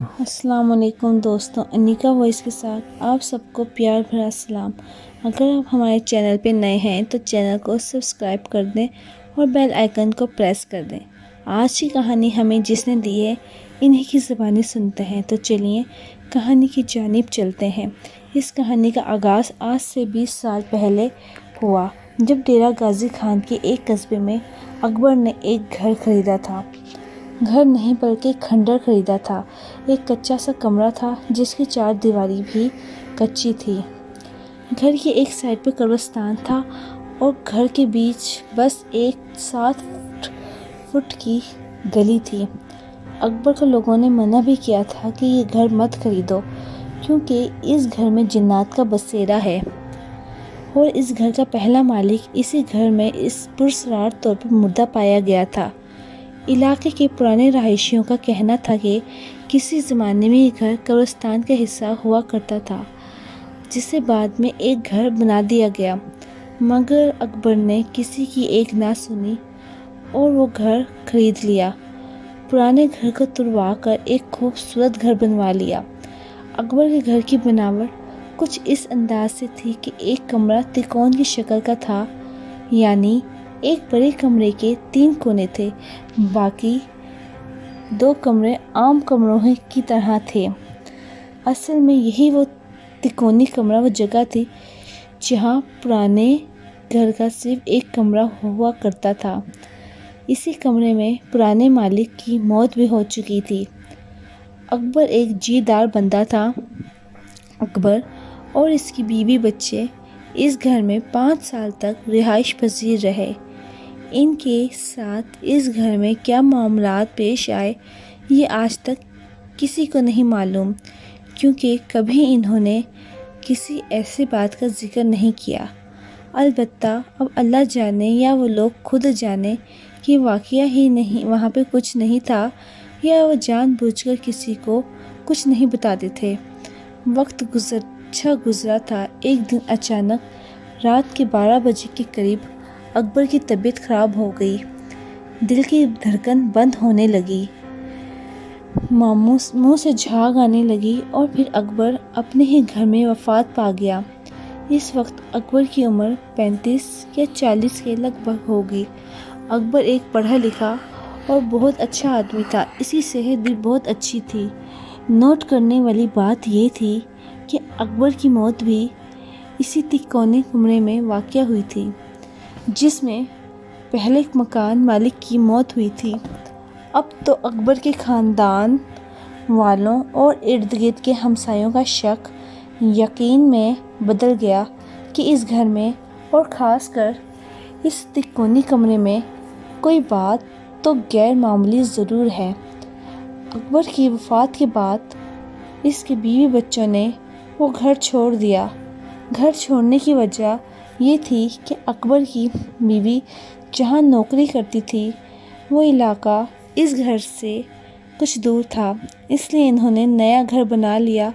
السلام علیکم دوستوں، انیکا وائس کے ساتھ آپ سب کو پیار بھرا سلام۔ اگر آپ ہمارے چینل پہ نئے ہیں تو چینل کو سبسکرائب کر دیں اور بیل آئیکن کو پریس کر دیں۔ آج کی کہانی ہمیں جس نے دی ہے انہی کی زبانی سنتے ہیں، تو چلیے کہانی کی جانب چلتے ہیں۔ اس کہانی کا آغاز آج سے 20 سال پہلے ہوا، جب ڈیرہ غازی خان کے ایک قصبے میں اکبر نے ایک گھر خریدا تھا۔ گھر نہیں بلکہ کھنڈر خریدا تھا۔ ایک کچا سا کمرہ تھا جس کی چار دیواری بھی کچی تھی۔ گھر کی ایک سائڈ پہ قبرستان تھا اور گھر کے بیچ بس ایک 7 فٹ کی گلی تھی۔ اکبر کو لوگوں نے منع بھی کیا تھا کہ یہ گھر مت خریدو، کیونکہ اس گھر میں جنات کا بسیرا ہے اور اس گھر کا پہلا مالک اسی گھر میں اس پراسرار طور پر مردہ پایا گیا تھا۔ علاقے کے پرانے رہائشیوں کا کہنا تھا کہ کسی زمانے میں یہ گھر قبرستان کا حصہ ہوا کرتا تھا، جسے بعد میں ایک گھر بنا دیا گیا، مگر اکبر نے کسی کی ایک نہ سنی اور وہ گھر خرید لیا۔ پرانے گھر کو توڑوا کر ایک خوبصورت گھر بنوا لیا۔ اکبر کے گھر کی بناوٹ کچھ اس انداز سے تھی کہ ایک کمرہ ترکون کی شکل کا تھا، یعنی ایک بڑے کمرے کے 3 کونے تھے، باقی 2 کمرے عام کمروں کی طرح تھے۔ اصل میں یہی وہ ترکونی کمرہ وہ جگہ تھی جہاں پرانے گھر کا صرف ایک کمرہ ہوا کرتا تھا۔ اسی کمرے میں پرانے مالک کی موت بھی ہو چکی تھی۔ اکبر ایک جیدار بندہ تھا۔ اکبر اور اس کی بیوی بچے اس گھر میں 5 سال تک رہائش پذیر رہے۔ ان کے ساتھ اس گھر میں کیا معاملات پیش آئے یہ آج تک کسی کو نہیں معلوم، کیونکہ کبھی انہوں نے کسی ایسی بات کا ذکر نہیں کیا۔ البتہ اب اللہ جانے یا وہ لوگ خود جانے کہ واقعہ ہی نہیں وہاں پہ کچھ نہیں تھا، یا وہ جان بوجھ کر کسی کو کچھ نہیں بتاتے تھے۔ وقت گزرا تھا۔ ایک دن اچانک رات کے 12 بجے کے قریب اکبر کی طبیعت خراب ہو گئی۔ دل کی دھڑکن بند ہونے لگی، منہ سے جھاگ آنے لگی اور پھر اکبر اپنے ہی گھر میں وفات پا گیا۔ اس وقت اکبر کی عمر 35 یا 40 کے لگ بھگ ہوگی۔ اکبر ایک پڑھا لکھا اور بہت اچھا آدمی تھا۔ اس کی صحت بھی بہت اچھی تھی۔ نوٹ کرنے والی بات یہ تھی کہ اکبر کی موت بھی اسی ترکونے کمرے میں واقع ہوئی تھی جس میں پہلے مکان مالک کی موت ہوئی تھی۔ اب تو اکبر کے خاندان والوں اور ارد گرد کے ہمسایوں کا شک یقین میں بدل گیا کہ اس گھر میں اور خاص کر اس ترکونی کمرے میں کوئی بات تو غیر معمولی ضرور ہے۔ اکبر کی وفات کے بعد اس کے بیوی بچوں نے وہ گھر چھوڑ دیا۔ گھر چھوڑنے کی وجہ یہ تھی کہ اکبر کی بیوی جہاں نوکری کرتی تھی وہ علاقہ اس گھر سے کچھ دور تھا، اس لیے انہوں نے نیا گھر بنا لیا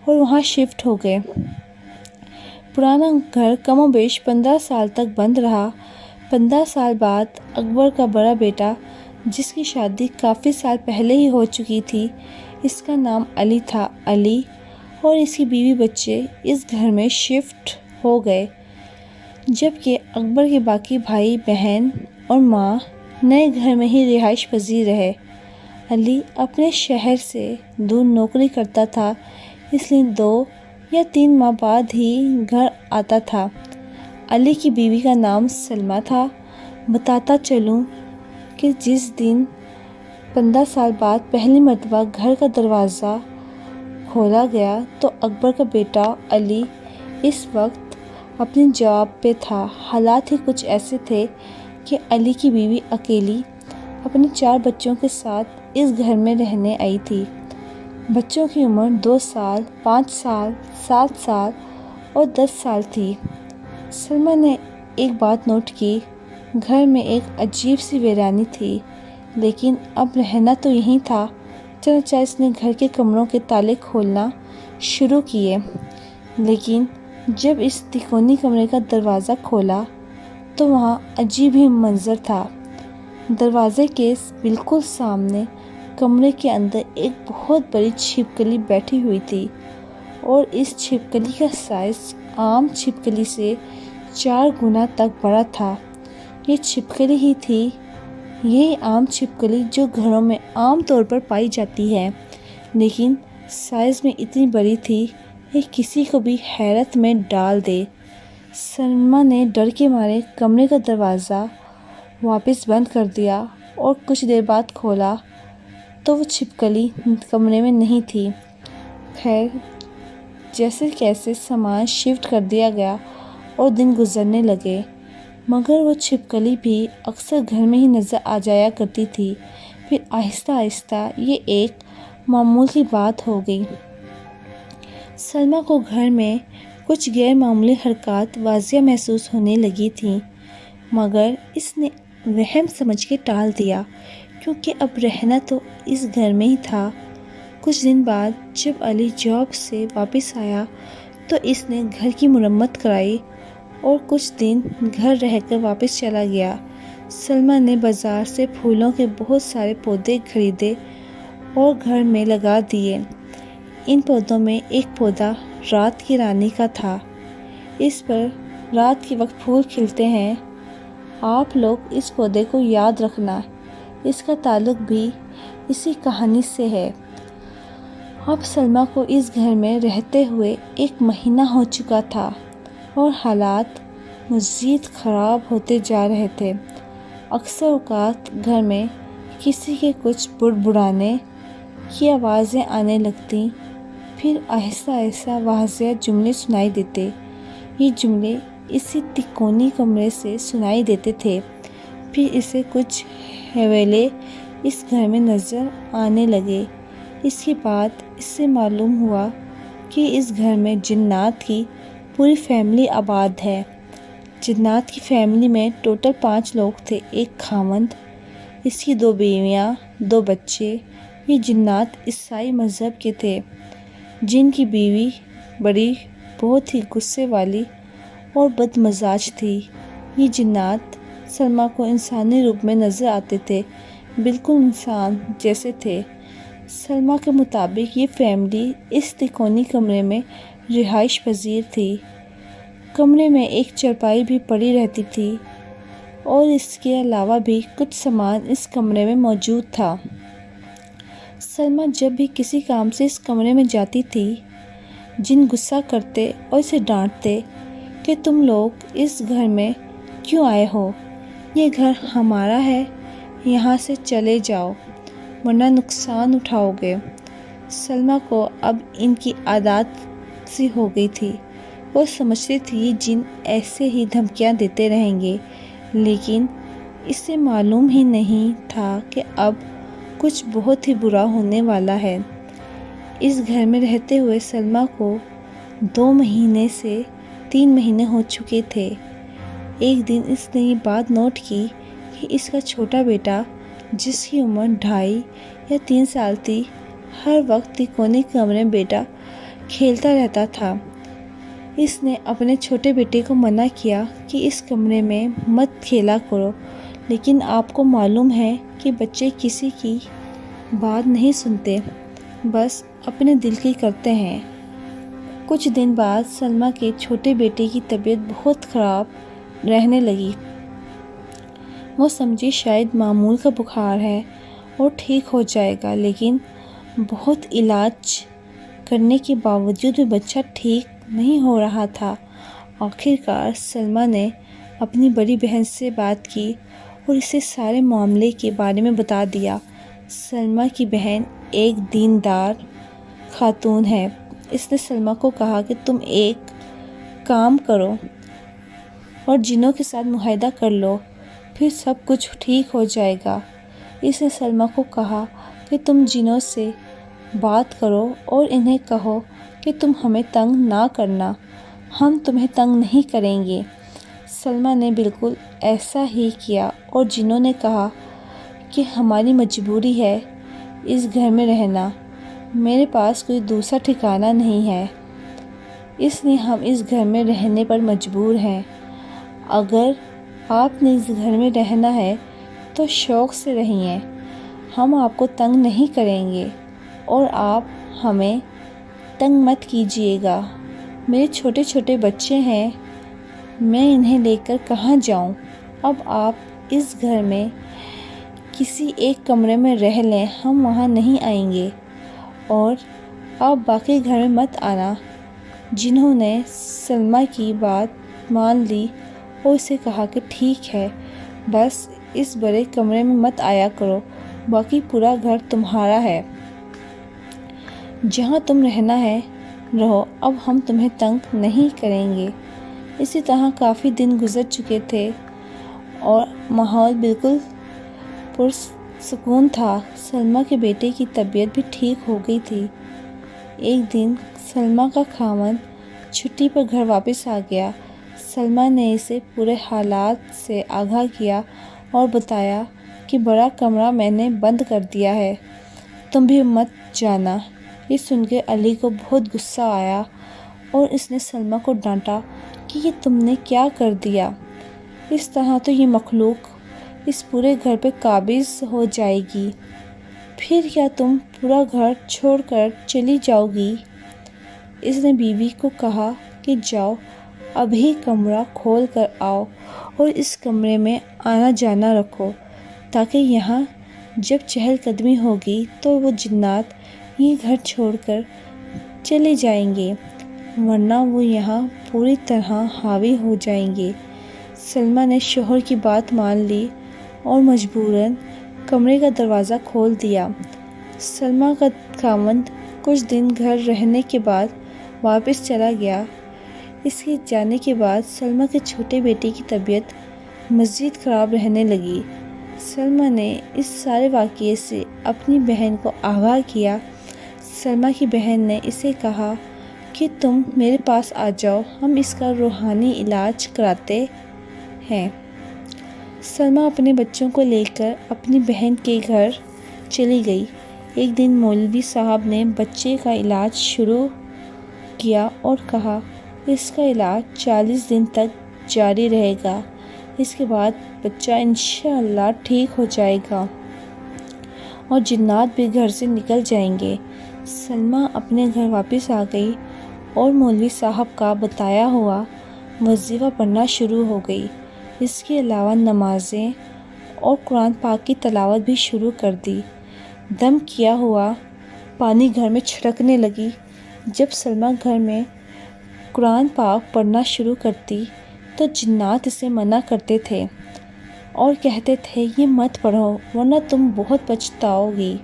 اور وہاں شفٹ ہو گئے۔ پرانا گھر کم و بیش 15 سال تک بند رہا۔ 15 سال بعد اکبر کا بڑا بیٹا، جس کی شادی کافی سال پہلے ہی ہو چکی تھی، اس کا نام علی تھا، علی اور اس کی بیوی بچے اس گھر میں شفٹ ہو گئے، جبکہ اکبر کے باقی بھائی بہن اور ماں نئے گھر میں ہی رہائش پذیر رہے۔ علی اپنے شہر سے دور نوکری کرتا تھا، اس لیے 2 یا 3 ماہ بعد ہی گھر آتا تھا۔ علی کی بیوی کا نام سلمیٰ تھا۔ بتاتا چلوں کہ جس دن 15 سال بعد پہلی مرتبہ گھر کا دروازہ کھولا گیا تو اکبر کا بیٹا علی اس وقت اپنی جاب پہ تھا۔ حالات ہی کچھ ایسے تھے کہ علی کی بیوی اکیلی اپنے 4 بچوں کے ساتھ اس گھر میں رہنے آئی تھی۔ بچوں کی عمر 2 سال، 5 سال، 7 سال اور 10 سال تھی۔ سلمیٰ نے ایک بات نوٹ کی، گھر میں ایک عجیب سی ویرانی تھی، لیکن اب رہنا تو یہیں تھا۔ چنانچہ اس نے گھر کے کمروں کے تالے کھولنا شروع کیے، لیکن جب اس ترکونی کمرے کا دروازہ کھولا تو وہاں عجیب ہی منظر تھا۔ دروازے کے بالکل سامنے کمرے کے اندر ایک بہت بڑی چھپکلی بیٹھی ہوئی تھی اور اس چھپکلی کا سائز عام چھپکلی سے 4 گنا تک بڑا تھا۔ یہ چھپکلی ہی تھی، یہ عام چھپکلی جو گھروں میں عام طور پر پائی جاتی ہے، لیکن سائز میں اتنی بڑی تھی کہ کسی کو بھی حیرت میں ڈال دے۔ سلمیٰ نے ڈر کے مارے کمرے کا دروازہ واپس بند کر دیا اور کچھ دیر بعد کھولا تو وہ چھپکلی کمرے میں نہیں تھی۔ خیر، جیسے کیسے سامان شفٹ کر دیا گیا اور دن گزرنے لگے، مگر وہ چھپکلی بھی اکثر گھر میں ہی نظر آ جایا کرتی تھی۔ پھر آہستہ آہستہ یہ ایک معمول کی بات ہو گئی۔ سلمیٰ کو گھر میں کچھ غیر معمولی حرکات واضح محسوس ہونے لگی تھیں، مگر اس نے وہم سمجھ کے ٹال دیا کیونکہ اب رہنا تو اس گھر میں ہی تھا۔ کچھ دن بعد جب علی جاب سے واپس آیا تو اس نے گھر کی مرمت کرائی اور کچھ دن گھر رہ کر واپس چلا گیا۔ سلمیٰ نے بازار سے پھولوں کے بہت سارے پودے خریدے اور گھر میں لگا دیے۔ ان پودوں میں ایک پودا رات کی رانی کا تھا۔ اس پر رات کے وقت پھول کھلتے ہیں۔ آپ لوگ اس پودے کو یاد رکھنا، اس کا تعلق بھی اسی کہانی سے ہے۔ اب سلمیٰ کو اس گھر میں رہتے ہوئے 1 مہینہ ہو چکا تھا اور حالات مزید خراب ہوتے جا رہے تھے۔ اکثر اوقات گھر میں کسی کے کچھ بڑبڑانے کی آوازیں آنے لگتیں، پھر آہستہ آہستہ واضح جملے سنائی دیتے۔ یہ جملے اسی تکونی کمرے سے سنائی دیتے تھے۔ پھر اسے کچھ حوالے اس گھر میں نظر آنے لگے۔ اس کے بعد اس سے معلوم ہوا کہ اس گھر میں جنات کی پوری فیملی آباد ہے۔ جنات کی فیملی میں ٹوٹل 5 لوگ تھے، 1 خاوند، اس کی 2 بیویاں، 2 بچے۔ یہ جنات عیسائی مذہب کے تھے۔ جن کی بیوی بڑی بہت ہی غصے والی اور بد مزاج تھی۔ یہ جنات سلمیٰ کو انسانی روپ میں نظر آتے تھے، بالکل انسان جیسے تھے۔ سلمیٰ کے مطابق یہ فیملی اس تکونی کمرے میں رہائش پذیر تھی۔ کمرے میں ایک چارپائی بھی پڑی رہتی تھی اور اس کے علاوہ بھی کچھ سامان اس کمرے میں موجود تھا۔ سلمیٰ جب بھی کسی کام سے اس کمرے میں جاتی تھی، جن غصہ کرتے اور اسے ڈانٹتے کہ تم لوگ اس گھر میں کیوں آئے ہو، یہ گھر ہمارا ہے، یہاں سے چلے جاؤ ورنہ نقصان اٹھاؤ گے۔ سلمیٰ کو اب ان کی عادت سی ہو گئی تھی۔ وہ سمجھتی تھی یہ جن ایسے ہی دھمکیاں دیتے رہیں گے، لیکن اسے معلوم ہی نہیں تھا کہ اب کچھ بہت ہی برا ہونے والا ہے۔ اس گھر میں رہتے ہوئے سلمیٰ کو 2 مہینے سے 3 مہینے ہو چکے تھے۔ ایک دن اس نے یہ بات نوٹ کی کہ اس کا چھوٹا بیٹا، جس کی عمر 2.5 یا 3 سال تھی، ہر وقت تکونے کمرے میں بیٹا کھیلتا رہتا تھا۔ اس نے اپنے چھوٹے بیٹے کو منع کیا کہ اس کمرے میں مت کھیلا کرو، لیکن آپ کو معلوم ہے کہ بچے کسی کی بات نہیں سنتے، بس اپنے دل کی کرتے ہیں۔ کچھ دن بعد سلمیٰ کے چھوٹے بیٹے کی طبیعت بہت خراب رہنے لگی۔ وہ سمجھی شاید معمول کا بخار ہے اور ٹھیک ہو جائے گا، لیکن بہت علاج کرنے کے باوجود بھی بچہ ٹھیک نہیں ہو رہا تھا۔ آخر کار سلمیٰ نے اپنی بڑی بہن سے بات کی اور اسے سارے معاملے کے بارے میں بتا دیا۔ سلمیٰ کی بہن ایک دیندار خاتون ہے۔ اس نے سلمیٰ کو کہا کہ تم ایک کام کرو اور جنوں کے ساتھ معاہدہ کر لو، پھر سب کچھ ٹھیک ہو جائے گا۔ اس نے سلمیٰ کو کہا کہ تم جنوں سے بات کرو اور انہیں کہو کہ تم ہمیں تنگ نہ کرنا، ہم تمہیں تنگ نہیں کریں گے۔ سلمیٰ نے بالکل ایسا ہی کیا اور جنوں نے کہا کہ ہماری مجبوری ہے اس گھر میں رہنا، میرے پاس کوئی دوسرا ٹھکانہ نہیں ہے، اس لیے ہم اس گھر میں رہنے پر مجبور ہیں۔ اگر آپ نے اس گھر میں رہنا ہے تو شوق سے رہیے، ہم آپ کو تنگ نہیں کریں گے اور آپ ہمیں تنگ مت کیجیے گا۔ میرے چھوٹے چھوٹے بچے ہیں، میں انہیں لے کر کہاں جاؤں؟ اب آپ اس گھر میں کسی ایک کمرے میں رہ لیں، ہم وہاں نہیں آئیں گے، اور آپ باقی گھر میں مت آنا۔ جنہوں نے سلمیٰ کی بات مان لی اور اسے کہا کہ ٹھیک ہے، بس اس بڑے کمرے میں مت آیا کرو، باقی پورا گھر تمہارا ہے، جہاں تم رہنا ہے رہو، اب ہم تمہیں تنگ نہیں کریں گے۔ اسی طرح کافی دن گزر چکے تھے اور ماحول بالکل پرسکون تھا۔ سلمیٰ کے بیٹے کی طبیعت بھی ٹھیک ہو گئی تھی۔ ایک دن سلمیٰ کا خاوند چھٹی پر گھر واپس آ گیا۔ سلمیٰ نے اسے پورے حالات سے آگاہ کیا اور بتایا کہ بڑا کمرہ میں نے بند کر دیا ہے، تم بھی مت جانا۔ یہ سن کے علی کو بہت غصہ آیا اور اس نے سلمیٰ کو ڈانٹا کہ یہ تم نے کیا کر دیا؟ اس طرح تو یہ مخلوق اس پورے گھر پہ قابض ہو جائے گی، پھر کیا تم پورا گھر چھوڑ کر چلی جاؤ گی؟ اس نے بیوی کو کہا کہ جاؤ ابھی کمرہ کھول کر آؤ اور اس کمرے میں آنا جانا رکھو، تاکہ یہاں جب چہل قدمی ہوگی تو وہ جنات یہ گھر چھوڑ کر چلے جائیں گے، ورنہ وہ یہاں پوری طرح حاوی ہو جائیں گے۔ سلمیٰ نے شوہر کی بات مان لی اور مجبوراً کمرے کا دروازہ کھول دیا۔ سلمیٰ کا خاوند کچھ دن گھر رہنے کے بعد واپس چلا گیا۔ اس کے جانے کے بعد سلمیٰ کے چھوٹے بیٹے کی طبیعت مزید خراب رہنے لگی۔ سلمیٰ نے اس سارے واقعے سے اپنی بہن کو آگاہ کیا۔ سلمیٰ کی بہن نے اسے کہا کہ تم میرے پاس آ جاؤ، ہم اس کا روحانی علاج کراتے ہیں۔ سلمیٰ اپنے بچوں کو لے کر اپنی بہن کے گھر چلی گئی۔ ایک دن مولوی صاحب نے بچے کا علاج شروع کیا اور کہا اس کا علاج 40 دن تک جاری رہے گا، اس کے بعد بچہ انشاءاللہ ٹھیک ہو جائے گا اور جنات بھی گھر سے نکل جائیں گے۔ سلمیٰ اپنے گھر واپس آ گئی اور مولوی صاحب کا بتایا ہوا وظیفہ پڑھنا شروع ہو گئی۔ اس کے علاوہ نمازیں اور قرآن پاک کی تلاوت بھی شروع کر دی۔ دم کیا ہوا پانی گھر میں چھڑکنے لگی۔ جب سلمیٰ گھر میں قرآن پاک پڑھنا شروع کرتی تو جنات اسے منع کرتے تھے اور کہتے تھے یہ مت پڑھو ورنہ تم بہت پچھتاؤ گی،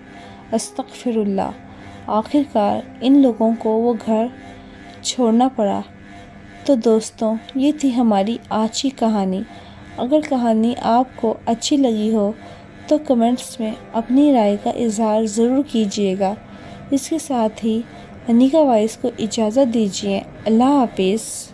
استغفر اللہ۔ آخر کار ان لوگوں کو وہ گھر چھوڑنا پڑا۔ تو دوستوں، یہ تھی ہماری آج کی کہانی۔ اگر کہانی آپ کو اچھی لگی ہو تو کمنٹس میں اپنی رائے کا اظہار ضرور کیجیے گا۔ اس کے ساتھ ہی انیکا وائس کو اجازت دیجیے۔ اللہ حافظ۔